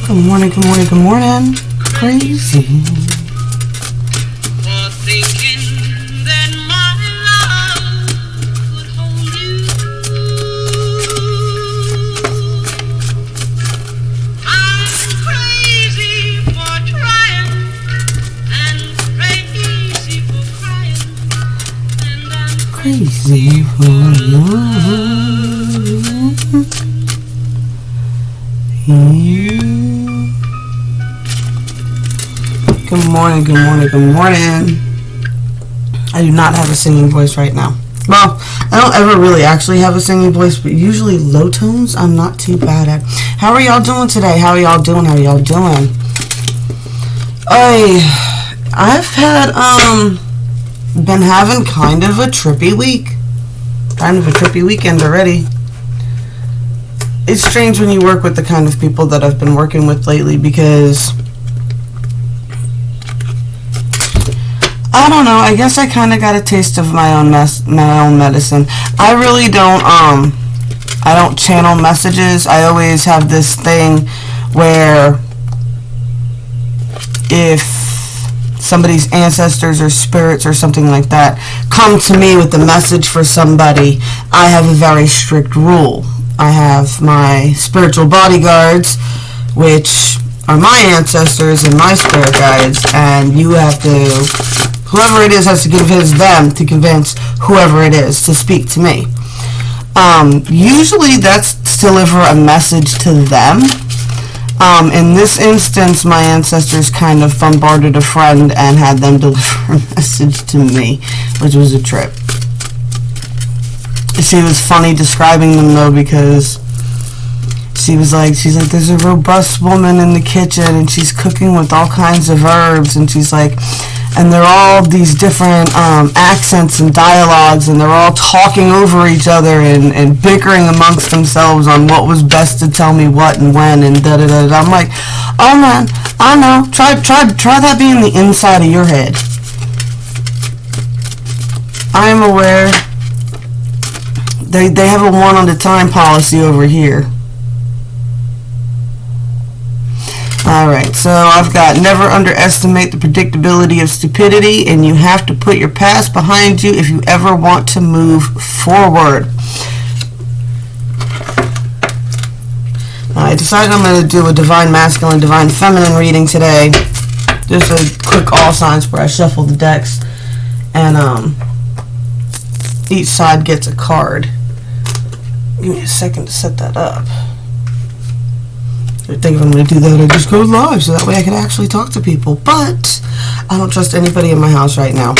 Good morning, good morning, good morning. Crazy. For thinking that my love could hold you. I'm crazy for trying and crazy for crying, and I'm Crazy for love. You. Good morning, good morning, good morning. I do not have a singing voice right now. Well, I don't ever really actually have a singing voice, but usually low tones I'm not too bad at. How are y'all doing today? How are y'all doing? How are y'all doing? I've had, been having kind of a trippy week. Kind of a trippy weekend already. It's strange when you work with the kind of people that I've been working with lately because I don't know, I guess I kind of got a taste of my own medicine. I really don't I don't channel messages. I always have this thing where if somebody's ancestors or spirits or something like that come to me with a message for somebody, I have a very strict rule. I have my spiritual bodyguards, which are my ancestors and my spirit guides, and you have to, whoever it is has to convince them to convince whoever it is to speak to me. Usually that's to deliver a message to them. In this instance, my ancestors kind of bombarded a friend and had them deliver a message to me, which was a trip. She was funny describing them though, because she's like, there's a robust woman in the kitchen and she's cooking with all kinds of herbs, and she's like, and they're all these different accents and dialogues, and they're all talking over each other and bickering amongst themselves on what was best to tell me what and when and da da da. I'm like, oh man, I know. Try that being the inside of your head. I am aware. They have a one at a time policy over here. Alright, so I've got never underestimate the predictability of stupidity, and you have to put your past behind you if you ever want to move forward. I decided I'm going to do a divine masculine, divine feminine reading today. Just a quick all signs where I shuffle the decks, and each side gets a card. Give me a second to set that up. I think if I'm going to do that, I just go live so that way I can actually talk to people. But I don't trust anybody in my house right now.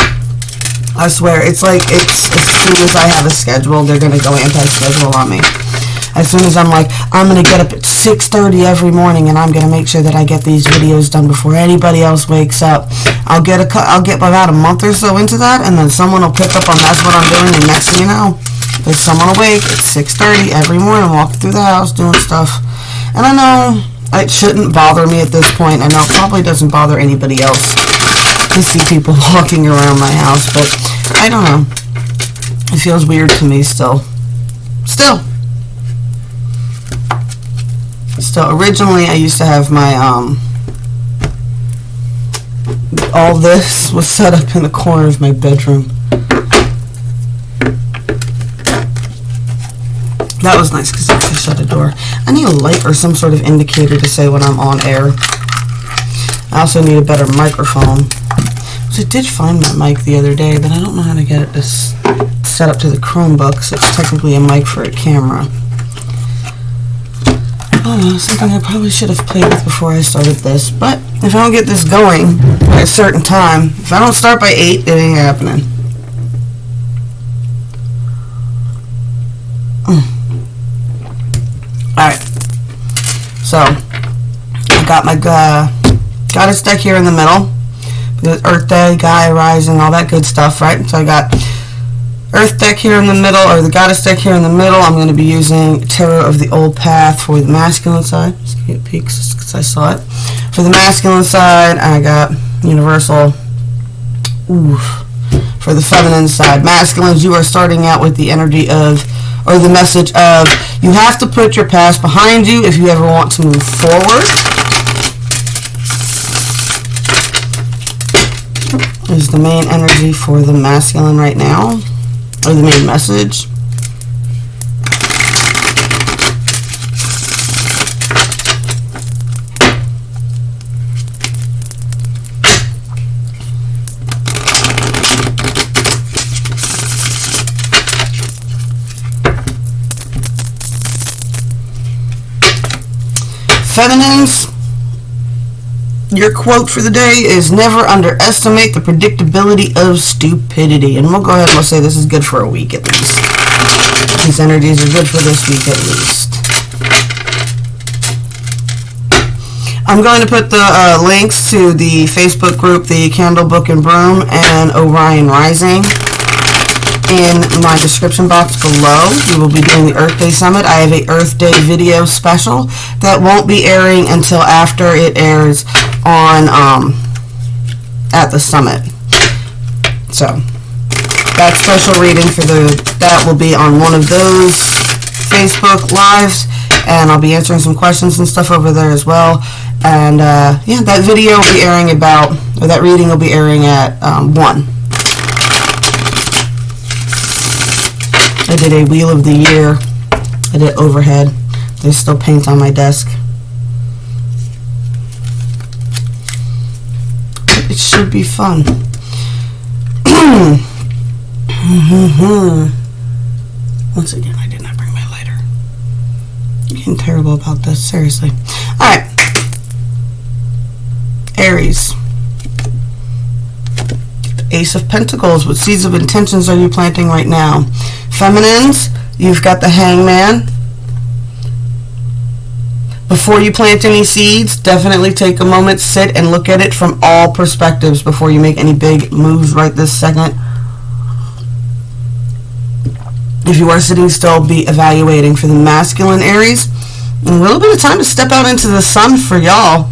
I swear, it's like, it's as soon as I have a schedule, they're going to go anti-schedule on me. As soon as I'm like, I'm going to get up at 6:30 every morning and I'm going to make sure that I get these videos done before anybody else wakes up. I'll get about a month or so into that, and then someone will pick up on that's what I'm doing, and next thing you know, there's someone awake at 6:30 every morning walking through the house doing stuff. And I know it shouldn't bother me at this point. I know it probably doesn't bother anybody else to see people walking around my house, but I don't know. It feels weird to me still. Originally I used to have my, all this was set up in the corner of my bedroom. That was nice because I could shut a door. I need a light or some sort of indicator to say when I'm on air. I also need a better microphone. So I did find my mic the other day, but I don't know how to get it set up to the Chromebook, so it's technically a mic for a camera. Oh well, something I probably should have played with before I started this. But if I don't get this going by a certain time, if I don't start by 8, it ain't happening. Alright, so I got my goddess deck here in the middle. The Earth Day, Gaia Rising, all that good stuff, right? So I got Earth deck here in the middle, or the Goddess deck here in the middle. I'm going to be using Tarot of the Old Path for the masculine side. Just get peeks because I saw it. For the masculine side, I got Universal. For the feminine side, masculines, you are starting out with the energy of, or the message of, you have to put your past behind you if you ever want to move forward. is the main energy for the masculine right now, or the main message. Feminines, your quote for the day is never underestimate the predictability of stupidity. And we'll go ahead and we'll say this is good for a week at least. These energies are good for this week at least. I'm going to put the links to the Facebook group, the Candle Book and Broom, and Orion Rising in my description box below. We will be doing the Earth Day Summit. I have a Earth Day video special that won't be airing until after it airs on at the summit. So that special reading for that will be on one of those Facebook lives, and I'll be answering some questions and stuff over there as well. And yeah, that video will be airing that reading will be airing at 1. I did a Wheel of the Year. I did overhead. There's still paint on my desk. It should be fun. Once again, I did not bring my lighter. I'm getting terrible about this, seriously. Alright. Aries. Ace of Pentacles. What seeds of intentions are you planting right now? Feminines, you've got the Hangman. Before you plant any seeds, definitely take a moment, sit and look at it from all perspectives before you make any big moves right this second. If you are sitting still, be evaluating. For the masculine Aries, a little bit of time to step out into the sun for y'all.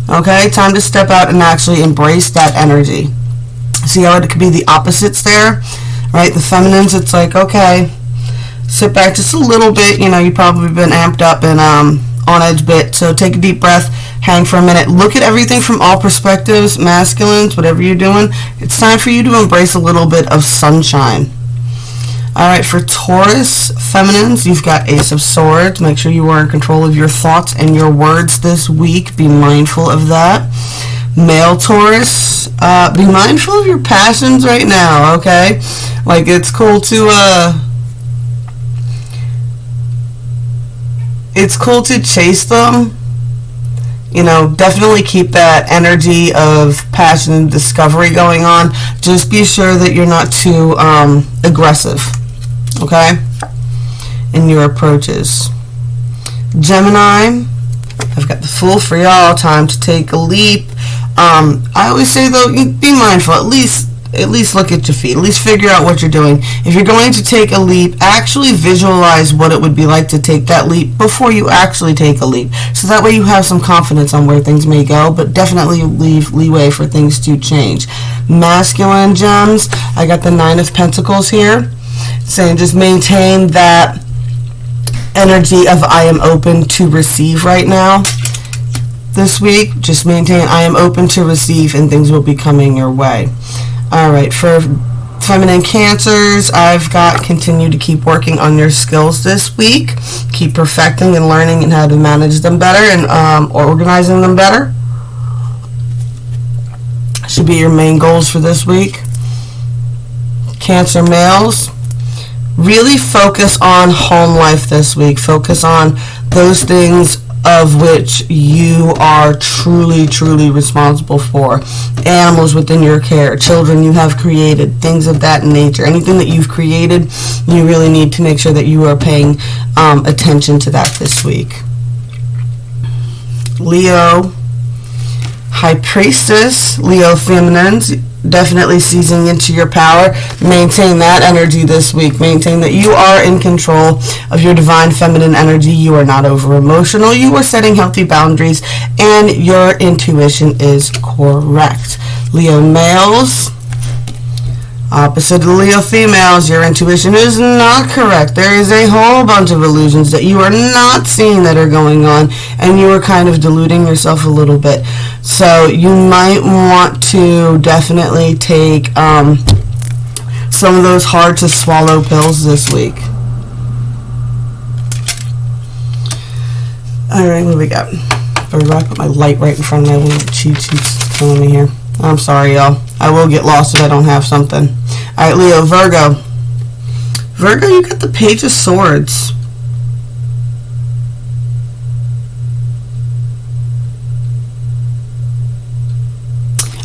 Okay, time to step out and actually embrace that energy. See how it could be the opposites there, right? The feminines, it's like, okay, sit back just a little bit. You know, you've probably been amped up and on edge bit. So take a deep breath, hang for a minute, look at everything from all perspectives. Masculines, whatever you're doing, it's time for you to embrace a little bit of sunshine. All right, for Taurus, feminines, you've got Ace of Swords. Make sure you are in control of your thoughts and your words this week. Be mindful of that. Male Taurus, be mindful of your passions right now, okay? Like, it's cool to chase them. You know, definitely keep that energy of passion and discovery going on. Just be sure that you're not too aggressive, okay, in your approaches. Gemini, I've got the Fool for y'all. Time to take a leap. I always say, though, be mindful. At least look at your feet. At least figure out what you're doing. If you're going to take a leap, actually visualize what it would be like to take that leap before you actually take a leap. So that way you have some confidence on where things may go, but definitely leave leeway for things to change. Masculine gems, I got the Nine of Pentacles here, saying just maintain that energy of I am open to receive right now. This week, just maintain I am open to receive and things will be coming your way. Alright, for feminine Cancers, I've got continue to keep working on your skills this week. Keep perfecting and learning and how to manage them better and organizing them better. Should be your main goals for this week. Cancer males, really focus on home life this week. Focus on those things of which you are truly, truly responsible for. Animals within your care, children you have created, things of that nature. Anything that you've created, you really need to make sure that you are paying attention to that this week. Leo, High Priestess, Leo feminines, definitely seizing into your power. Maintain that energy this week. Maintain that you are in control of your divine feminine energy. You are not over emotional. You are setting healthy boundaries and your intuition is correct. Leo males, Opposite of the Leo females, your intuition is not correct. There is a whole bunch of illusions that you are not seeing that are going on, and you are kind of deluding yourself a little bit. So you might want to definitely take some of those hard to swallow pills this week. Alright, what do we got? I put my light right in front of my little cheat sheets killing me here. I'm sorry, y'all. I will get lost if I don't have something. Alright, Leo, Virgo. Virgo, you got the Page of Swords.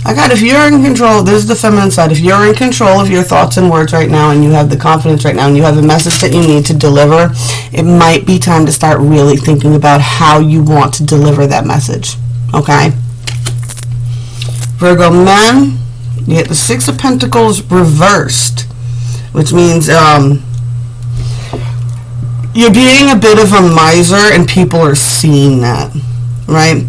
I got, if you're in control, this is the feminine side. If you're in control of your thoughts and words right now, and you have the confidence right now, and you have the message that you need to deliver, it might be time to start really thinking about how you want to deliver that message. Okay? Virgo men, you get the Six of Pentacles reversed, which means you're being a bit of a miser, and people are seeing that, right?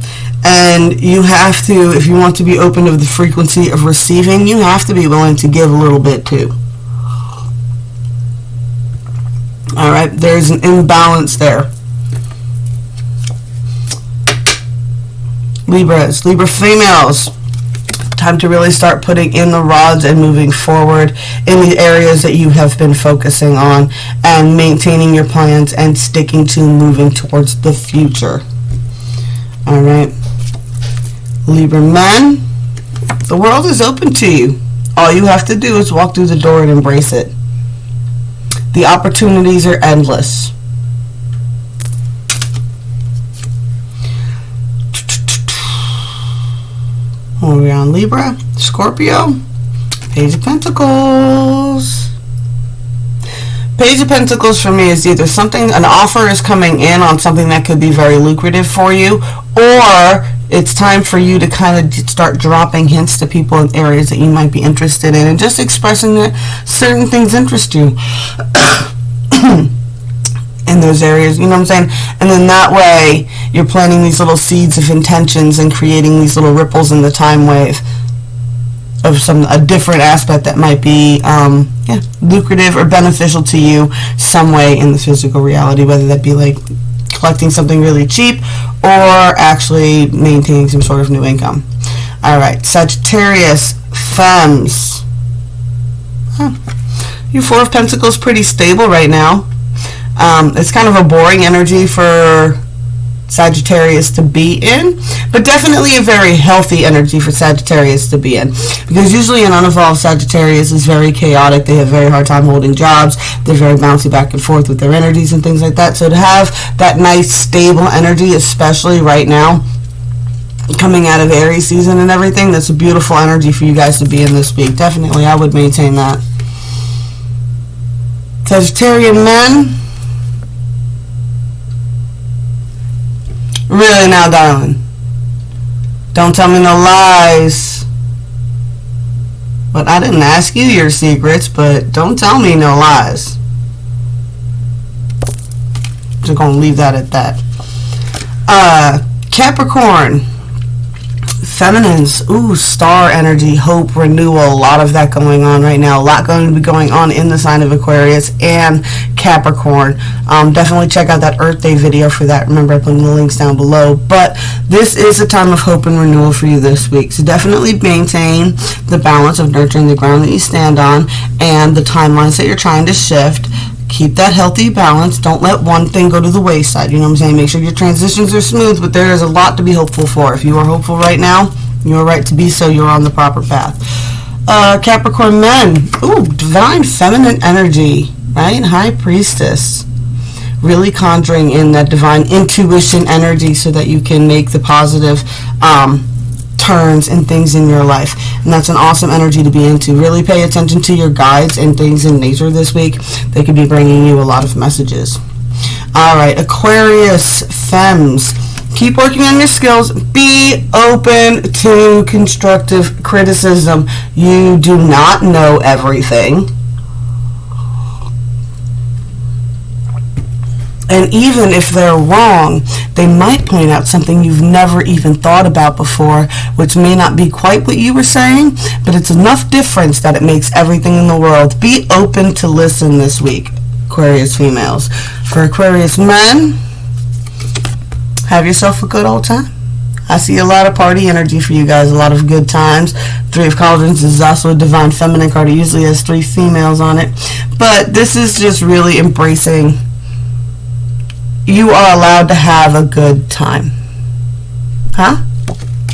And you have to, if you want to be open to the frequency of receiving, you have to be willing to give a little bit too. All right, there's an imbalance there. Libras, Libra females, time to really start putting in the rods and moving forward in the areas that you have been focusing on, and maintaining your plans and sticking to moving towards the future. All right. Libra men, the world is open to you. All you have to do is walk through the door and embrace it. The opportunities are endless. Orion, Libra, Scorpio, Page of Pentacles. Page of Pentacles for me is either something, an offer is coming in on something that could be very lucrative for you, or it's time for you to kind of start dropping hints to people in areas that you might be interested in, and just expressing that certain things interest you in those areas, you know what I'm saying? And then that way you're planting these little seeds of intentions and creating these little ripples in the time wave of a different aspect that might be lucrative or beneficial to you some way in the physical reality, whether that be like collecting something really cheap or actually maintaining some sort of new income. All right, Sagittarius, femmes. Your Four of Pentacles pretty stable right now. It's kind of a boring energy for Sagittarius to be in, but definitely a very healthy energy for Sagittarius to be in, because usually an unevolved Sagittarius is very chaotic. They have a very hard time holding jobs. They're very bouncy back and forth with their energies and things like that. So to have that nice stable energy, especially right now coming out of Aries season and everything, that's a beautiful energy for you guys to be in this week. Definitely, I would maintain that. Sagittarian men, really now, darling, don't tell me no lies. But I didn't ask you your secrets, but don't tell me no lies. Just gonna leave that at that. Capricorn, feminines, star energy, hope, renewal, a lot of that going on right now. A lot going to be going on in the sign of Aquarius and Capricorn. Definitely check out that Earth Day video for that. Remember, I put the links down below. But this is a time of hope and renewal for you this week. So definitely maintain the balance of nurturing the ground that you stand on and the timelines that you're trying to shift. Keep that healthy balance. Don't let one thing go to the wayside. You know what I'm saying? Make sure your transitions are smooth, but there is a lot to be hopeful for. If you are hopeful right now, you are right to be so. You're on the proper path. Capricorn men. Divine feminine energy, right? High Priestess. Really conjuring in that divine intuition energy so that you can make the positive turns and things in your life, and that's an awesome energy to be into. Really pay attention to your guides and things in nature this week. They could be bringing you a lot of messages. All right, Aquarius, femmes, keep working on your skills. Be open to constructive criticism. You do not know everything, And even if they're wrong, they might point out something you've never even thought about before, which may not be quite what you were saying, but it's enough difference that it makes everything in the world. Be open to listen this week, Aquarius females. For Aquarius men, have yourself a good old time. I see a lot of party energy for you guys, a lot of good times. Three of Cauldrons is also a divine feminine card. It usually has 3 females on it. But this is just really embracing. You are allowed to have a good time. Huh?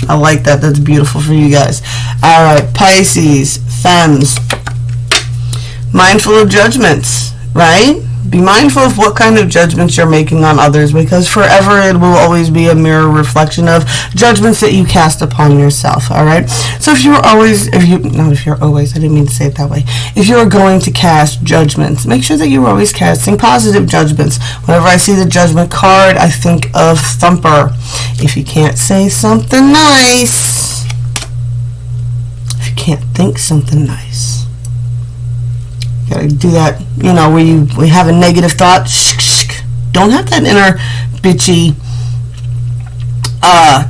I like that. That's beautiful for you guys. Alright, Pisces, Femmes. Mindful of judgments, right? Be mindful of what kind of judgments you're making on others, because forever it will always be a mirror reflection of judgments that you cast upon yourself, alright? So if you're going to cast judgments, make sure that you're always casting positive judgments. Whenever I see the judgment card, I think of Thumper. If you can't say something nice, if you can't think something nice, gotta do that, where we have a negative thought. Don't have that inner bitchy,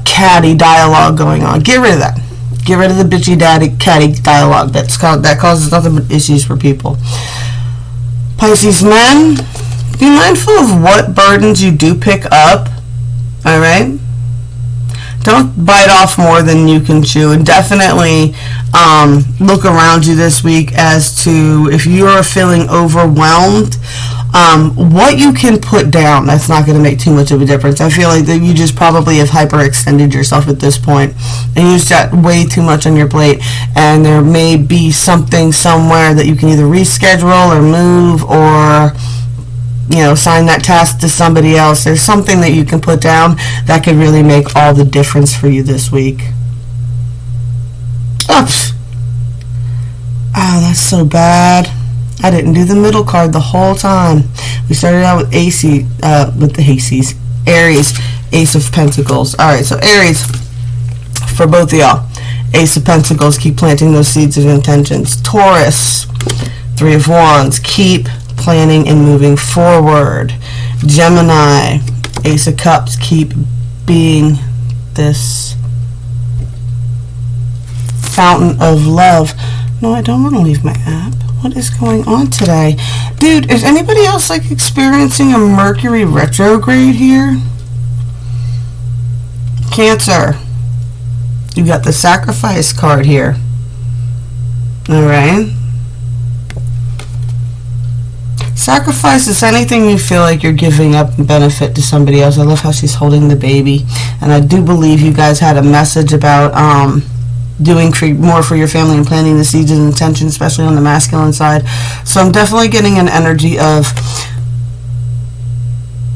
catty dialogue going on. Get rid of that. Get rid of the bitchy, catty dialogue. That causes nothing but issues for people. Pisces men, be mindful of what burdens you do pick up. All right. Don't bite off more than you can chew, and definitely look around you this week as to if you're feeling overwhelmed, what you can put down. That's not going to make too much of a difference. I feel like that you just probably have hyperextended yourself at this point, and you've got way too much on your plate, and there may be something somewhere that you can either reschedule or move or assign that task to somebody else. There's something that you can put down that could really make all the difference for you this week. Oh, that's so bad. I didn't do the middle card the whole time. We started out with Aries, Ace of Pentacles. Alright, so Aries, for both of y'all, Ace of Pentacles, keep planting those seeds of intentions. Taurus, Three of Wands, keep planning and moving forward. Gemini, Ace of Cups, keep being this fountain of love. No, I don't want to leave my app. What is going on today? Dude, is anybody else experiencing a Mercury retrograde here? Cancer, you got the Sacrifice card here. Alright. Sacrifice is anything you feel like you're giving up in benefit to somebody else. I love how she's holding the baby. And I do believe you guys had a message about doing more for your family and planting the seeds of intention, especially on the masculine side. So I'm definitely getting an energy of,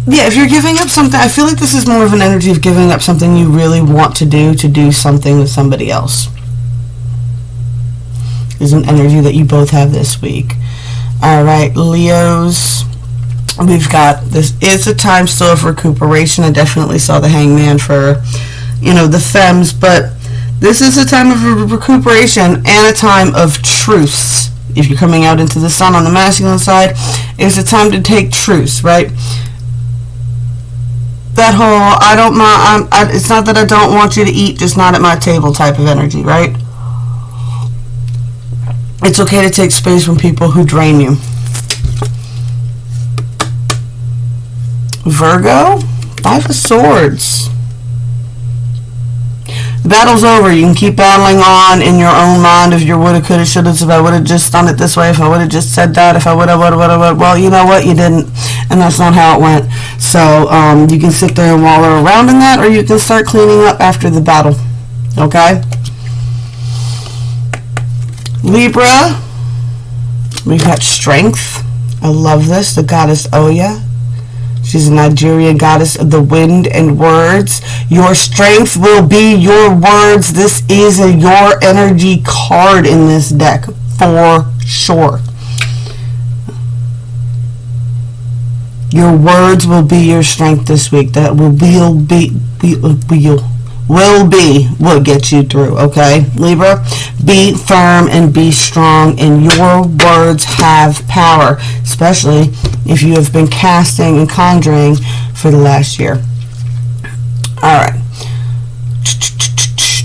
if you're giving up something, I feel like this is more of an energy of giving up something you really want to do something with somebody else. Is an energy that you both have this week. Alright, Leos, we've got this. It's a time still of recuperation. I definitely saw the Hangman for, the Femmes, but this is a time of recuperation and a time of truce. If you're coming out into the sun on the masculine side, it's a time to take truce, right? That whole, it's not that I don't want you to eat, just not at my table type of energy, right? It's okay to take space from people who drain you. Virgo, Five of Swords. The battle's over. You can keep battling on in your own mind of your woulda, coulda, shouldas. If I would have just done it this way, if I would have just said that, if I would have. Well, you know what? You didn't. And that's not how it went. So you can sit there and wallow around in that, or you can start cleaning up after the battle. Okay? Libra, we've got Strength. I love this. The goddess Oya. She's a Nigerian goddess of the wind and words. Your strength will be your words. This is your energy card in this deck, for sure. Your words will be your strength this week. That will will be what gets you through, okay? Libra, be firm and be strong, and your words have power, especially if you have been casting and conjuring for the last year. All right.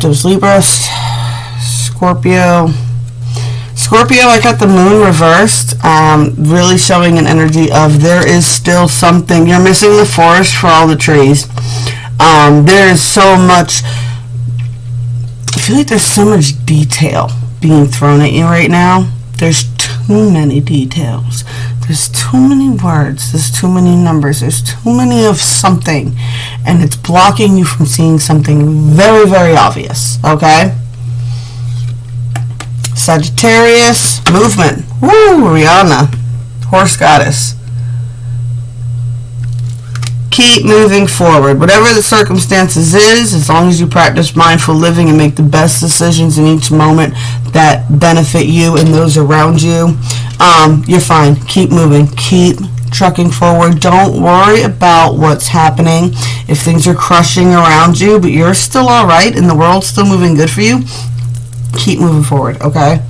Those Libras. Scorpio, I got the moon reversed, really showing an energy of there is still something. You're missing the forest for all the trees. There is so much, I feel like there's so much detail being thrown at you right now. There's too many details. There's too many words. There's too many numbers. There's too many of something. And it's blocking you from seeing something very, very obvious, okay? Sagittarius, movement. Woo, Rihanna, horse goddess. Keep moving forward. Whatever the circumstances is, as long as you practice mindful living and make the best decisions in each moment that benefit you and those around you, you're fine. Keep moving. Keep trucking forward. Don't worry about what's happening. If things are crushing around you, but you're still all right and the world's still moving good for you, keep moving forward, okay?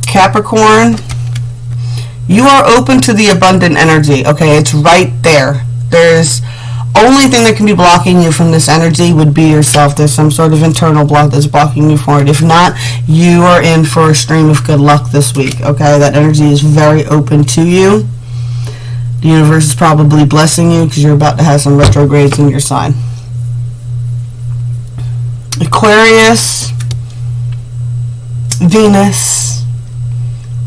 Capricorn, you are open to the abundant energy, okay? It's right there. There's only thing that can be blocking you from this energy would be yourself. There's some sort of internal block that's blocking you for it. If not, you are in for a stream of good luck this week, okay? That energy is very open to you. The universe is probably blessing you because you're about to have some retrogrades in your sign. Aquarius, Venus,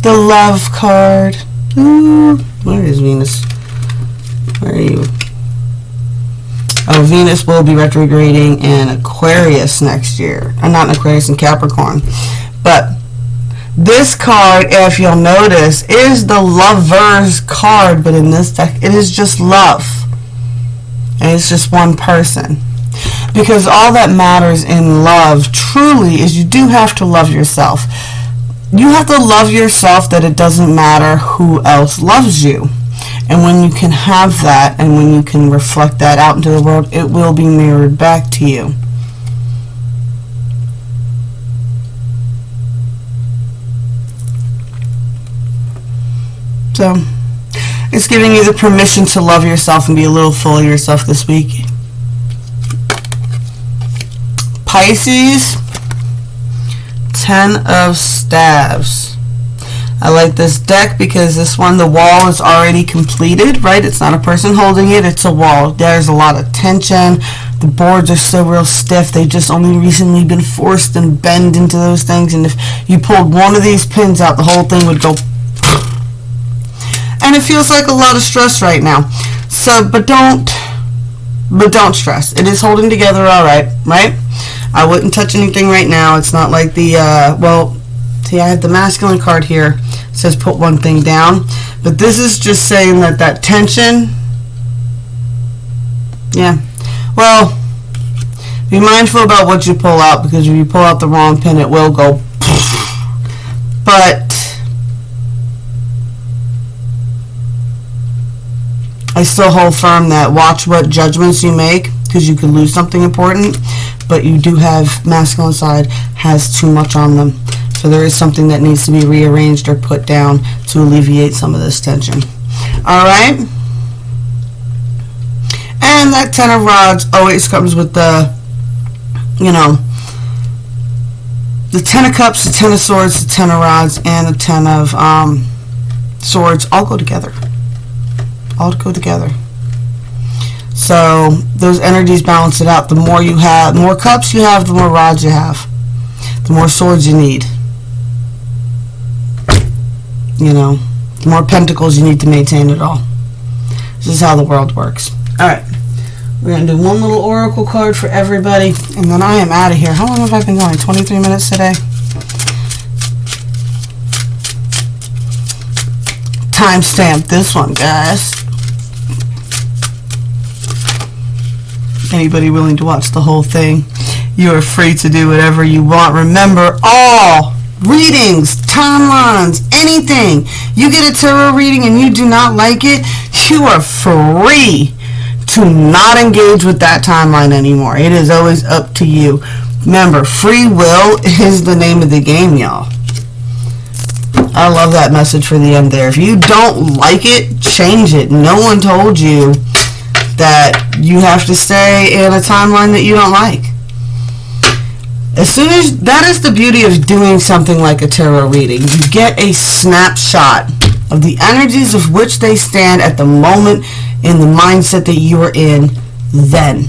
the love card. Ooh, where is Venus? Where are you? Oh, Venus will be retrograding in Aquarius next year. Not in Aquarius, in Capricorn. But this card, if you'll notice, is the Lover's card, but in this deck, it is just love. And it's just one person. Because all that matters in love, truly, is you do have to love yourself. You have to love yourself that it doesn't matter who else loves you. And when you can have that, and when you can reflect that out into the world, it will be mirrored back to you. So, it's giving you the permission to love yourself and be a little full of yourself this week. Pisces, 10 of Staves. I like this deck because this one, the wall is already completed, right? It's not a person holding it, it's a wall. There's a lot of tension. The boards are so real stiff. They've just only recently been forced and bend into those things. And if you pulled one of these pins out, the whole thing would go. And it feels like a lot of stress right now. So, but don't stress. It is holding together all right, right? I wouldn't touch anything right now. It's not like the, see, I have the masculine card here. It says put one thing down. But this is just saying that tension, yeah. Well, be mindful about what you pull out, because if you pull out the wrong pin, it will go. But I still hold firm that watch what judgments you make, because you could lose something important. But you do have, masculine side has too much on them. So there is something that needs to be rearranged or put down to alleviate some of this tension. All right? And that 10 of rods always comes with the, you know, the 10 of cups, the 10 of swords, the 10 of rods, and the 10 of swords all go together. All go together. So those energies balance it out. The more you have, the more cups you have, the more rods you have. The more swords you need. You know, the more pentacles you need to maintain it all. This is how the world works. Alright, we're going to do one little oracle card for everybody, and then I am out of here. How long have I been going? 23 minutes today? Timestamp this one, guys. Anybody willing to watch the whole thing, you are free to do whatever you want. Remember, all readings, timelines, anything. You get a tarot reading and you do not like it, you are free to not engage with that timeline anymore. It is always up to you. Remember, free will is the name of the game, y'all. I love that message for the end there. If you don't like it, change it. No one told you that you have to stay in a timeline that you don't like. As soon as, that is the beauty of doing something like a tarot reading. You get a snapshot of the energies of which they stand at the moment in the mindset that you are in then.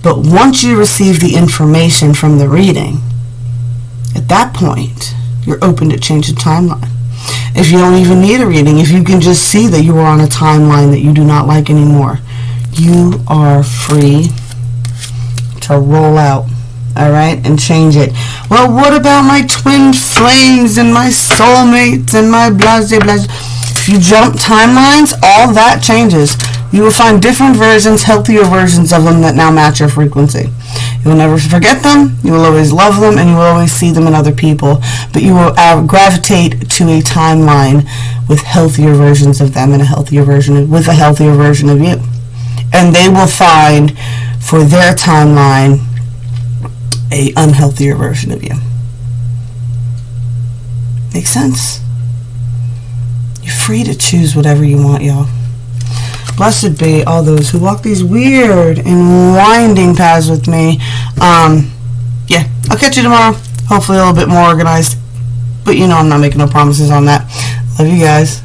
But once you receive the information from the reading, at that point, you're open to change the timeline. If you don't even need a reading, if you can just see that you are on a timeline that you do not like anymore, you are free to roll out, all right, and change it. Well, what about my twin flames and my soulmates and my blase blase? If you jump timelines, all that changes. You will find different versions, healthier versions of them that now match your frequency. You will never forget them, you will always love them, and you will always see them in other people. But you will gravitate to a timeline with healthier versions of them and a healthier version of you. And they will find for their timeline a unhealthier version of you. Makes sense? You're free to choose whatever you want, y'all. Blessed be all those who walk these weird and winding paths with me. Yeah, I'll catch you tomorrow. Hopefully a little bit more organized. But you know I'm not making no promises on that. Love you guys.